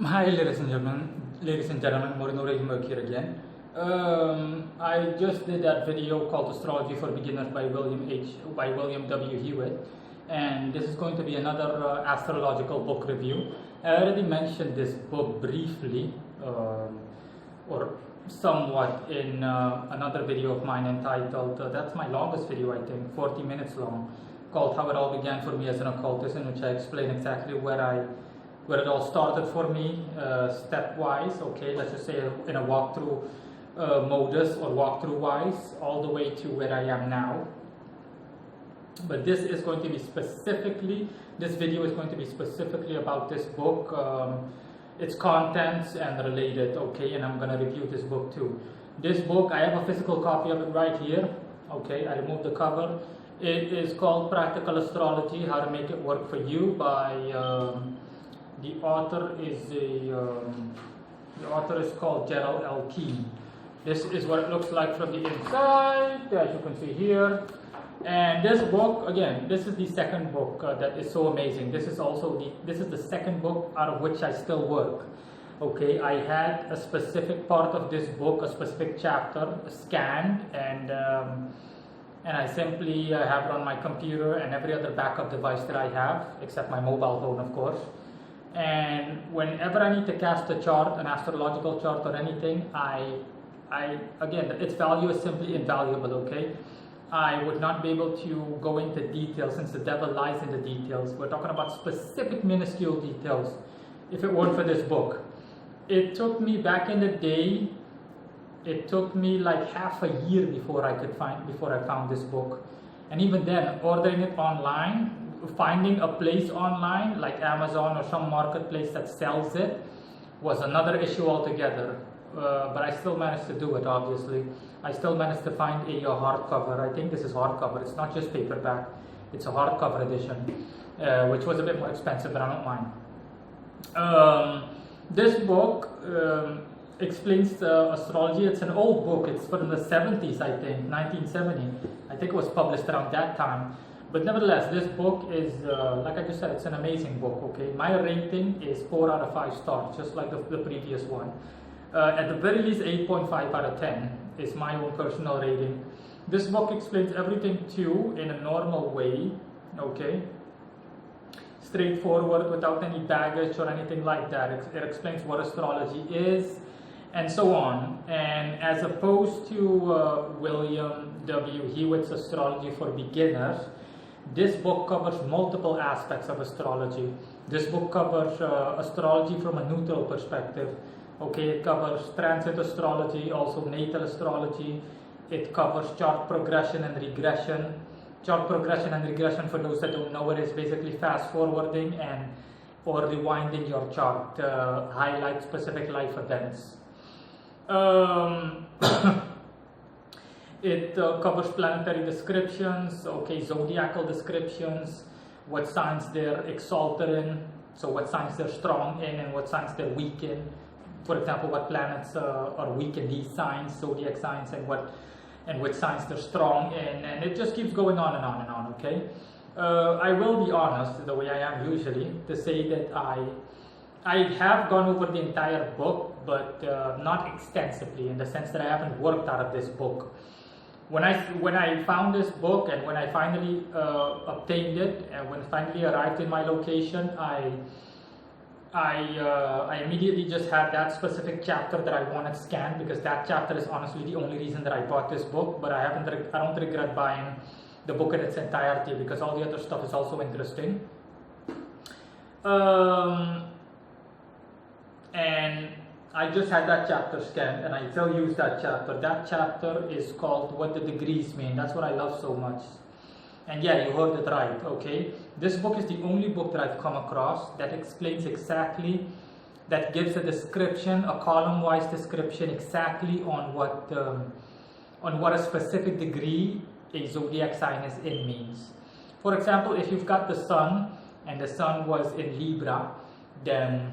Hi, ladies and gentlemen, Moreno Regenberg here again. I just did that video called Astrology for Beginners by William W. Hewitt, and this is going to be another astrological book review. I already mentioned this book briefly, or somewhat, in another video of mine entitled, that's my longest video, I think, 40 minutes long, called How It All Began for Me as an Occultist, in which I explain exactly where it all started for me, stepwise. Okay, let's just say in a walkthrough modus or walkthrough wise, all the way to where I am now. But this is going to be this video is going to be specifically about this book, its contents and related. Okay, and I'm going to review this book too. This book, I have a physical copy of it right here. Okay, I removed the cover. It is called Practical Astrology: How to Make It Work for You by the author is called Gerald L. Keane. This is what it looks like from the inside, as you can see here. And this book, again, this is the second book that is so amazing. This is the second book out of which I still work. Okay, I had a specific part of this book, a specific chapter, scanned, and I simply have it on my computer and every other backup device that I have, except my mobile phone, of course. And whenever I need to cast a chart, an astrological chart or anything, again, its value is simply invaluable, okay? I would not be able to go into details since the devil lies in the details. We're talking about specific minuscule details if it weren't for this book. It took me back in the day, it took me like half a year before I found this book. And even then, ordering it online, finding a place online like Amazon or some marketplace that sells it was another issue altogether. But I still managed to do it, obviously. I still managed to find a hardcover. I think this is hardcover. It's not just paperback. It's a hardcover edition, which was a bit more expensive, but I don't mind. This book explains astrology. It's an old book. It's from the 70s, I think, 1970. I think it was published around that time. But nevertheless, this book is, like I just said, it's an amazing book, okay? My rating is 4 out of 5 stars, just like the previous one. At the very least, 8.5 out of 10 is my own personal rating. This book explains everything to you in a normal way, okay? Straightforward, without any baggage or anything like that. It explains what astrology is, and so on. And as opposed to William W. Hewitt's Astrology for Beginners, this book covers multiple aspects of astrology. This book covers astrology from a neutral perspective. Okay, it covers transit astrology, also natal astrology. It covers chart progression and regression. Chart progression and regression, for those that don't know, it is basically fast forwarding or rewinding your chart to highlight specific life events. It covers planetary descriptions, okay, zodiacal descriptions, what signs they're exalted in, so what signs they're strong in and what signs they're weak in. For example, what planets are weak in these signs, zodiac signs, and which signs they're strong in, and it just keeps going on and on and on, okay? I will be honest, the way I am usually, to say that I have gone over the entire book, but not extensively, in the sense that I haven't worked out of this book. When I found this book and when I finally obtained it and when it finally arrived in my location, I immediately just had that specific chapter that I wanted scanned, because that chapter is honestly the only reason that I bought this book. But I don't regret buying the book in its entirety, because all the other stuff is also interesting. And I just had that chapter scanned, and I still use that chapter. That chapter is called What the Degrees Mean. That's what I love so much. And yeah, you heard it right, okay? This book is the only book that I've come across that explains exactly, that gives a description, a column-wise description exactly on what a specific degree a zodiac sign is in means. For example, if you've got the sun, and the sun was in Libra, then,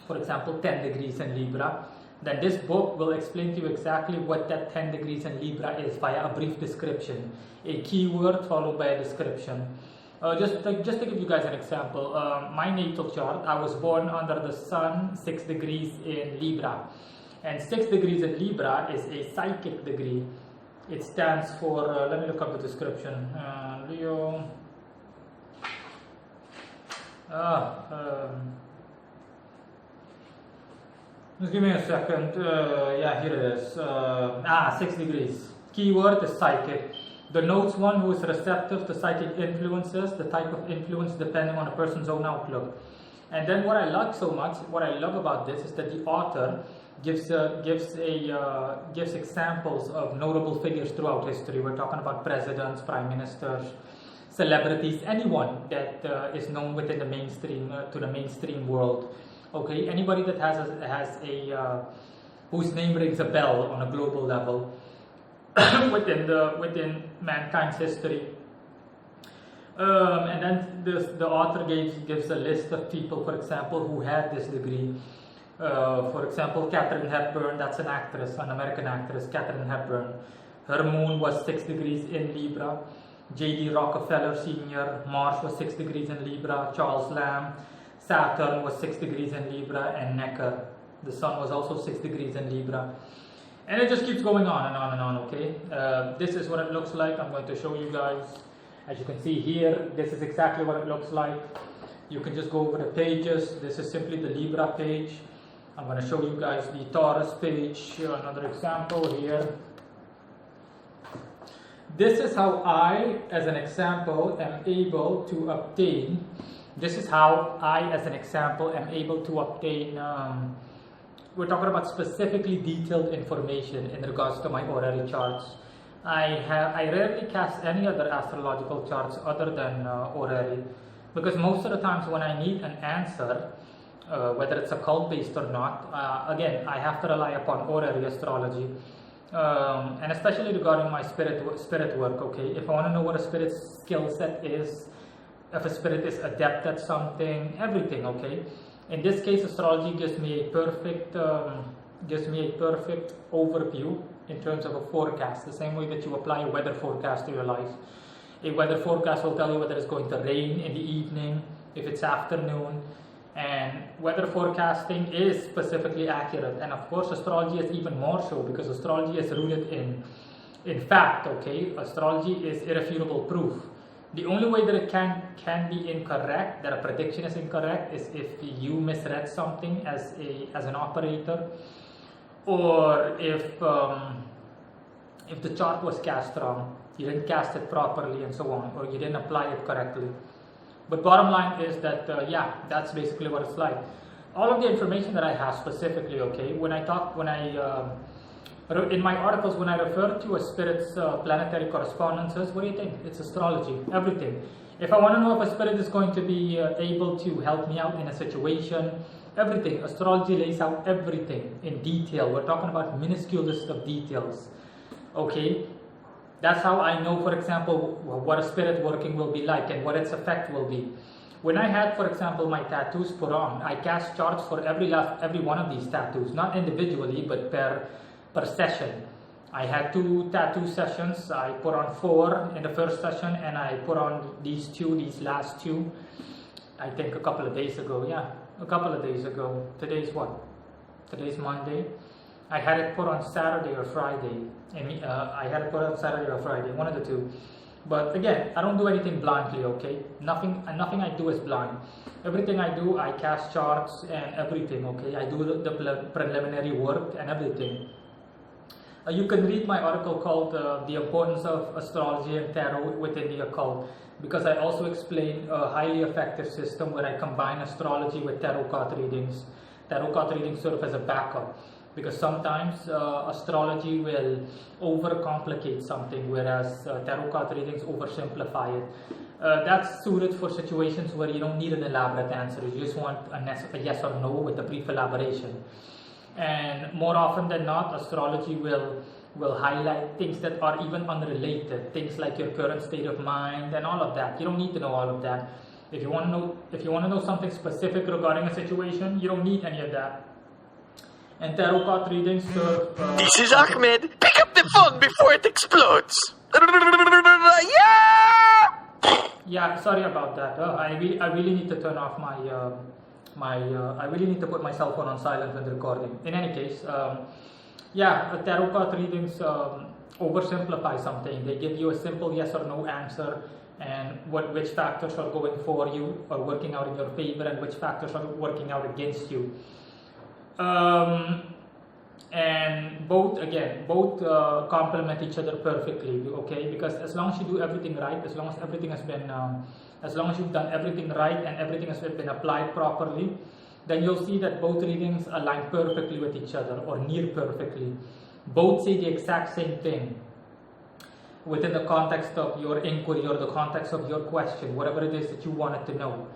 for example, 10 degrees in Libra, then this book will explain to you exactly what that 10 degrees in Libra is via a brief description, a keyword followed by a description. Just to give you guys an example, my natal chart, I was born under the sun 6 degrees in Libra. And 6 degrees in Libra is a psychic degree. It stands for, let me look up the description. Leo. Just give me a second. Yeah, here it is. 6 degrees. Keyword is psychic. Denotes one who is receptive to psychic influences, the type of influence depending on a person's own outlook. And then what I like so much, what I love about this is that the author gives examples of notable figures throughout history. We're talking about presidents, prime ministers, celebrities, anyone that is known within the mainstream to the mainstream world. Okay, anybody that has a whose name rings a bell on a global level within mankind's history. And then the author gives a list of people, for example, who had this degree. For example, Katharine Hepburn, that's an actress, an American actress, Katharine Hepburn. Her moon was 6 degrees in Libra. J.D. Rockefeller Sr., Mars was 6 degrees in Libra. Charles Lamb, Saturn was 6 degrees in Libra. And Necker, the sun was also 6 degrees in Libra. And it just keeps going on and on and on, okay? This is what it looks like. I'm going to show you guys. As you can see here, this is exactly what it looks like. You can just go over the pages. This is simply the Libra page. I'm going to show you guys the Taurus page. Another example here. This is how I, as an example, am able to obtain. This is how I, as an example, am able to obtain. We're talking about specifically detailed information in regards to my orary charts. I rarely cast any other astrological charts other than orary, because most of the times when I need an answer, whether it's occult based or not, again, I have to rely upon orary astrology, and especially regarding my spirit work. Okay, if I want to know what a spirit's skill set is, if a spirit is adept at something, everything. Okay, in this case, astrology gives me a perfect overview in terms of a forecast, the same way that you apply a weather forecast to your life. A weather forecast will tell you whether it's going to rain in the evening, if it's afternoon, and weather forecasting is specifically accurate. And of course, astrology is even more so, because astrology is rooted in fact, okay? Astrology is irrefutable proof. The only way that it can be incorrect, that a prediction is incorrect, is if you misread something as an operator, or if the chart was cast wrong, you didn't cast it properly and so on, or you didn't apply it correctly. But bottom line is that, yeah, that's basically what it's like. All of the information that I have specifically, okay, in my articles, when I refer to a spirit's planetary correspondences, what do you think? It's astrology, everything. If I want to know if a spirit is going to be able to help me out in a situation, everything. Astrology lays out everything in detail. We're talking about minuscule list of details. Okay? That's how I know, for example, what a spirit working will be like and what its effect will be. When I had, for example, my tattoos put on, I cast charts for every one of these tattoos, not individually, but per session. I had 2 tattoo sessions. I put on 4 in the first session, and I put on these last 2, I think a couple of days ago. Yeah, a couple of days ago. Today's what? Today's Monday. I had it put on Saturday or Friday. I had it put on Saturday or Friday, one of the 2. But again, I don't do anything blindly, okay? Nothing I do is blind. Everything I do, I cast charts and everything, okay? I do the preliminary work and everything. You can read my article called The Importance of Astrology and Tarot Within the Occult, because I also explain a highly effective system where I combine astrology with tarot card readings. Tarot card readings serve as a backup, because sometimes astrology will overcomplicate something, whereas tarot card readings oversimplify it. That's suited for situations where you don't need an elaborate answer. You just want a yes or no with a brief elaboration. And more often than not, astrology will highlight things that are even unrelated, things like your current state of mind and all of that. You don't need to know all of that. If you want to know something specific regarding a situation, you don't need any of that. And tarot card readings serve. This is Ahmed. Pick up the phone before it explodes. Yeah! Yeah, sorry about that. I really need to turn off I really need to put my cell phone on silent when recording. In any case, yeah, tarot card readings oversimplify something. They give you a simple yes or no answer, and which factors are going for you or working out in your favor, and which factors are working out against you. And both complement each other perfectly, okay, because as long as you do everything right, as long as everything has been as long as you've done everything right and everything has been applied properly, then you'll see that both readings align perfectly with each other or near perfectly. Both say the exact same thing within the context of your inquiry or the context of your question, whatever it is that you wanted to know.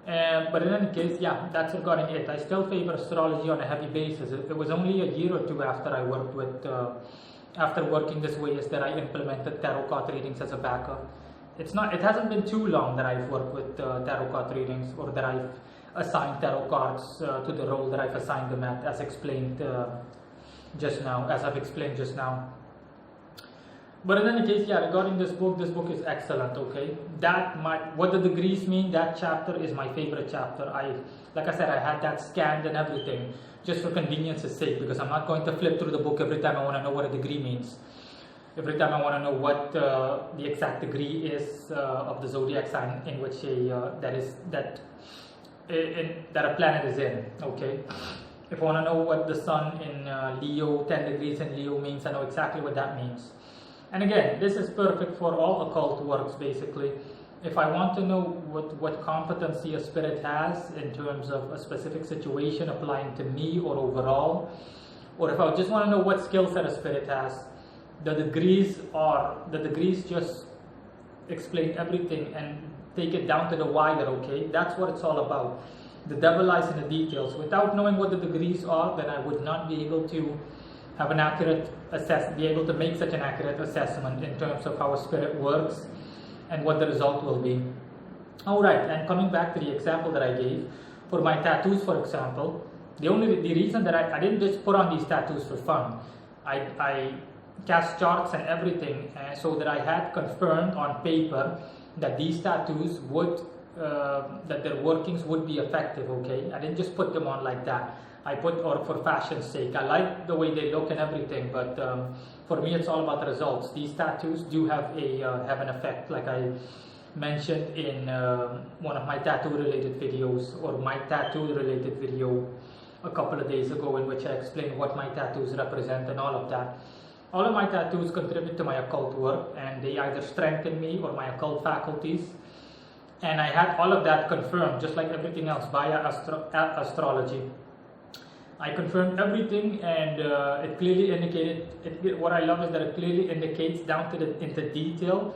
But in any case, yeah, that's regarding it. I still favor astrology on a heavy basis. It was only a year or two after I worked with, after working this way, is that I implemented tarot card readings as a backup. It hasn't been too long that I've worked with tarot card readings, or that I've assigned tarot cards to the role that I've assigned them at, as explained just now, as I've explained just now. But in any case, yeah, regarding this book is excellent, okay? What the degrees mean, that chapter is my favorite chapter. Like I said, I had that scanned and everything, just for convenience's sake, because I'm not going to flip through the book every time I want to know what a degree means. Every time I want to know what the exact degree is of the zodiac sign in which that a planet is in, okay? If I want to know what the sun in Leo, 10 degrees in Leo means, I know exactly what that means. And again, this is perfect for all occult works, basically. If I want to know what competency a spirit has in terms of a specific situation applying to me or overall, or if I just want to know what skill set a spirit has, the degrees just explain everything and take it down to the wire, okay? That's what it's all about. The devil lies in the details. Without knowing what the degrees are, then I would not be able to have be able to make such an accurate assessment in terms of how a spirit works and what the result will be. Alright, and coming back to the example that I gave, for my tattoos, for example, the reason that I didn't just put on these tattoos for fun. I cast charts and everything so that I had confirmed on paper that these tattoos would, that their workings would be effective, okay? I didn't just put them on like that. Or for fashion's sake. I like the way they look and everything, but for me it's all about the results. These tattoos do have an effect, like I mentioned in one of my tattoo related videos, or my tattoo related video a couple of days ago, in which I explained what my tattoos represent and all of that. All of my tattoos contribute to my occult work, and they either strengthen me or my occult faculties. And I had all of that confirmed, just like everything else, via astrology. I confirmed everything, and it clearly indicated. What I love is that it clearly indicates down to into detail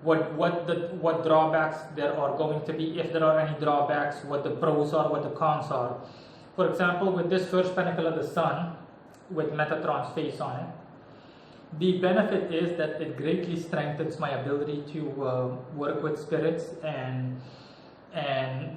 what drawbacks there are going to be, if there are any drawbacks, what the pros are, what the cons are. For example, with this first pentacle of the sun, with Metatron's face on it, the benefit is that it greatly strengthens my ability to work with spirits and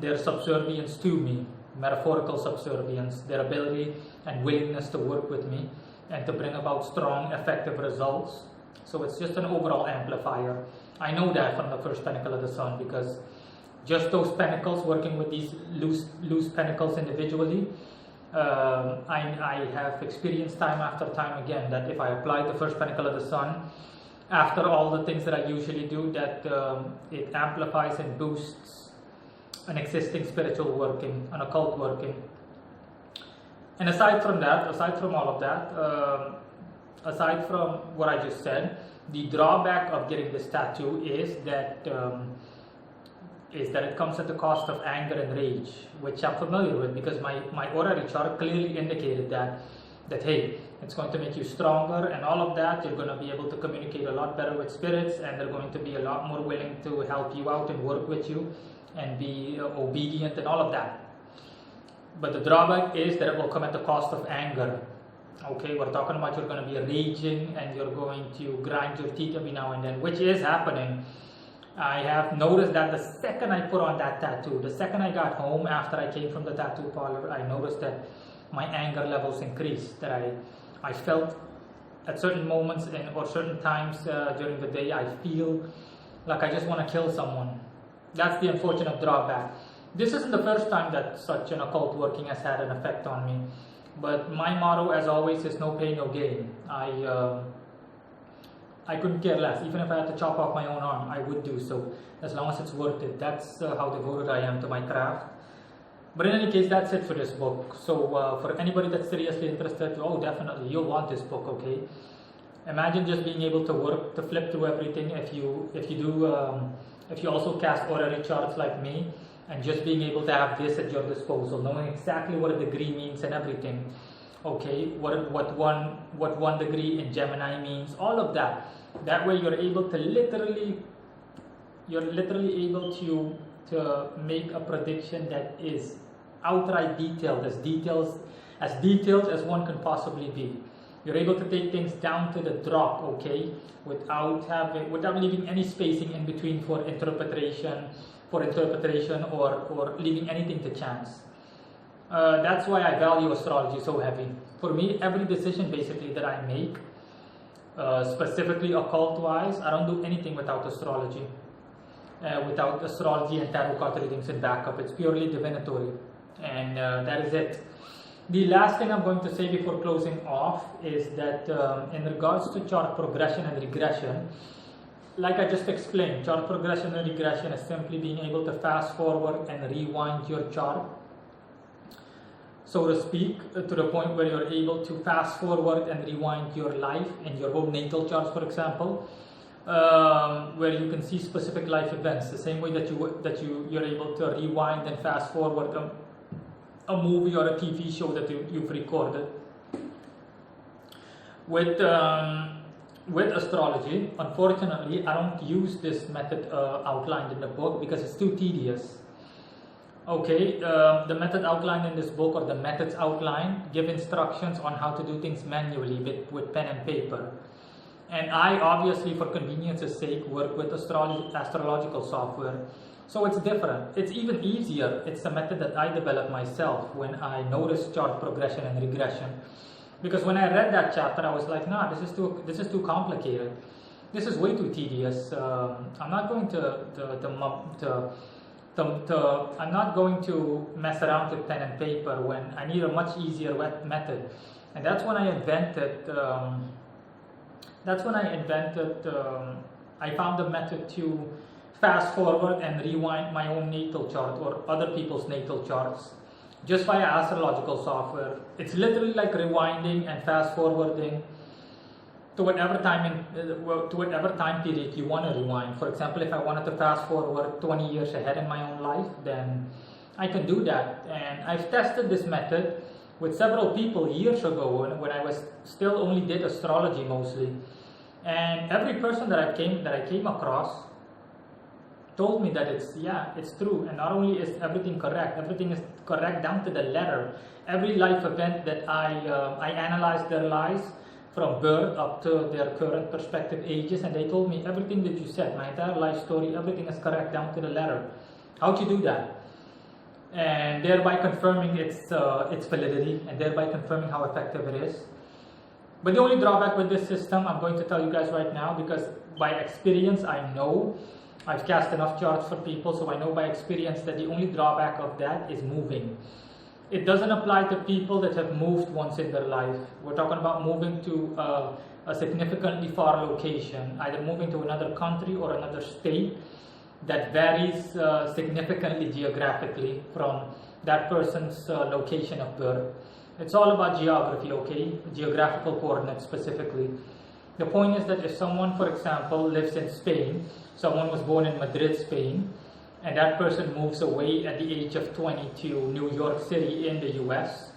their subservience to me. Metaphorical subservience, their ability and willingness to work with me and to bring about strong, effective results. So it's just an overall amplifier. I know that from the first pentacle of the sun, because just those pentacles, working with these loose pentacles individually, I have experienced time after time again that if I apply the first pentacle of the sun, after all the things that I usually do, that it amplifies and boosts an existing spiritual working, an occult working. And aside from all of that, aside from what I just said, the drawback of getting this tattoo is that it comes at the cost of anger and rage, which I'm familiar with, because my aura chart clearly indicated that hey, it's going to make you stronger and all of that. You're going to be able to communicate a lot better with spirits, and they're going to be a lot more willing to help you out and work with you and be obedient and all of that. But the drawback is that it will come at the cost of anger. Okay, we're talking about you're going to be raging and you're going to grind your teeth every now and then, which is happening. I have noticed that the second I put on that tattoo, the second I got home after I came from the tattoo parlor, I noticed that my anger levels increased. That I felt at certain moments or certain times during the day, I feel like I just want to kill someone. That's the unfortunate drawback. This isn't the first time that such an occult working has had an effect on me, but my motto, as always, is no pain, no gain. I couldn't care less. Even if I had to chop off my own arm, I would do so, as long as it's worth it. That's how devoted I am to my craft. But in any case, that's it for this book. So for anybody that's seriously interested, oh, definitely, you'll want this book, okay? Imagine just being able to flip through everything. If you also cast orrery charts like me, and just being able to have this at your disposal, knowing exactly what a degree means and everything, okay? What one degree in Gemini means, all of that. That way, you're literally able to make a prediction that is outright detailed as one can possibly be. You're able to take things down to the drop, okay, without leaving any spacing in between for interpretation or leaving anything to chance. That's why I value astrology so heavy. For me, every decision basically that I make, specifically occult-wise, I don't do anything without astrology. Without astrology and tarot card readings in backup. It's purely divinatory, and that is it. The last thing I'm going to say before closing off is that in regards to chart progression and regression, like I just explained, chart progression and regression is simply being able to fast forward and rewind your chart, so to speak, to the point where you're able to fast forward and rewind your life in your own natal charts, for example, where you can see specific life events, the same way that you're able to rewind and fast forward a movie or a TV show that you've recorded. With astrology, unfortunately, I don't use this method outlined in the book because it's too tedious. Okay, the method outlined in this book, or the methods outlined, give instructions on how to do things manually with pen and paper. And I, obviously, for convenience's sake, work with astrological software. So it's different. It's even easier. It's a method that I developed myself when I noticed chart progression and regression. Because when I read that chapter, I was like, nah, this is too complicated. This is way too tedious. I'm not going I'm not going to mess around with pen and paper when I need a much easier method. And that's when I invented. I found a method to fast forward and rewind my own natal chart or other people's natal charts just via astrological software. It's literally like rewinding and fast forwarding to whatever time period you want to rewind. For example, if I wanted to fast forward 20 years ahead in my own life, then I can do that. And I've tested this method with several people years ago when I was still only did astrology mostly. And every person that I came across told me that it's true. And not only is everything is correct down to the letter. Every life event that I analyzed their lives from birth up to their current prospective ages, and they told me everything that you said, my entire life story, everything is correct down to the letter. How'd you do that? And thereby confirming its validity, and thereby confirming how effective it is. But the only drawback with this system, I'm going to tell you guys right now, because by experience I know, I've cast enough charts for people, so I know by experience that the only drawback of that is moving. It doesn't apply to people that have moved once in their life. We're talking about moving to a significantly far location, either moving to another country or another state that varies significantly geographically from that person's location of birth. It's all about geography, okay? Geographical coordinates specifically. The point is that if someone, for example, lives in Spain, someone was born in Madrid, Spain, and that person moves away at the age of 20 to New York City in the US,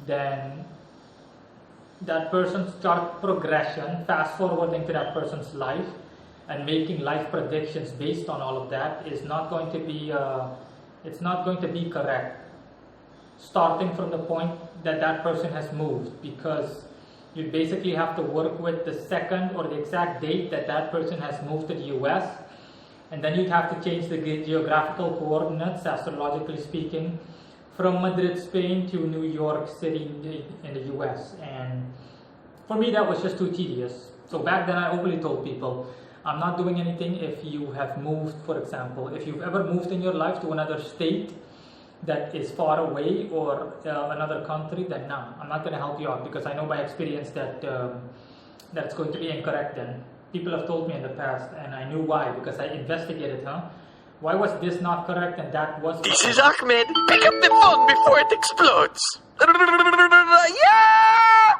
then that person's chart progression, fast forwarding to that person's life and making life predictions based on all of that is not going to be correct, starting from the point that that person has moved, because you basically have to work with the second or the exact date that that person has moved to the US, and then you'd have to change the geographical coordinates, astrologically speaking, from Madrid, Spain to New York City in the US. And for me, that was just too tedious. So back then I openly told people, I'm not doing anything if you have moved, for example. If you've ever moved in your life to another state that is far away, or another country, then no, I'm not going to help you out, because I know by experience that that's going to be incorrect. Then people have told me in the past, and I knew why, because I investigated, why was this not correct and that was correct? This is Ahmed. Pick up the phone before it explodes. Yeah!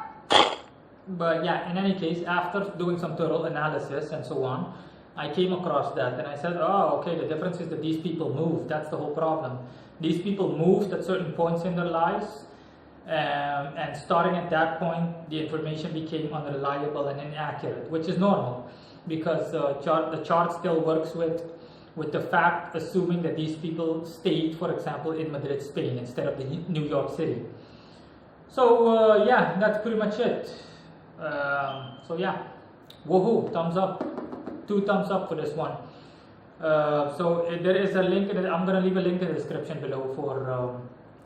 But yeah, in any case, after doing some thorough analysis and so on, I came across that, and I said, oh, okay, the difference is that these people moved. That's the whole problem. These people moved at certain points in their lives, and starting at that point, the information became unreliable and inaccurate, which is normal, because the chart still works with the fact, assuming that these people stayed, for example, in Madrid, Spain, instead of New York City. So yeah, that's pretty much it. So yeah, woohoo, thumbs up, 2 thumbs up for this one. So there is a link, I'm going to leave a link in the description below for,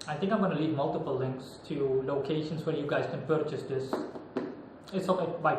I think I'm going to leave multiple links to locations where you guys can purchase this. It's okay, bye.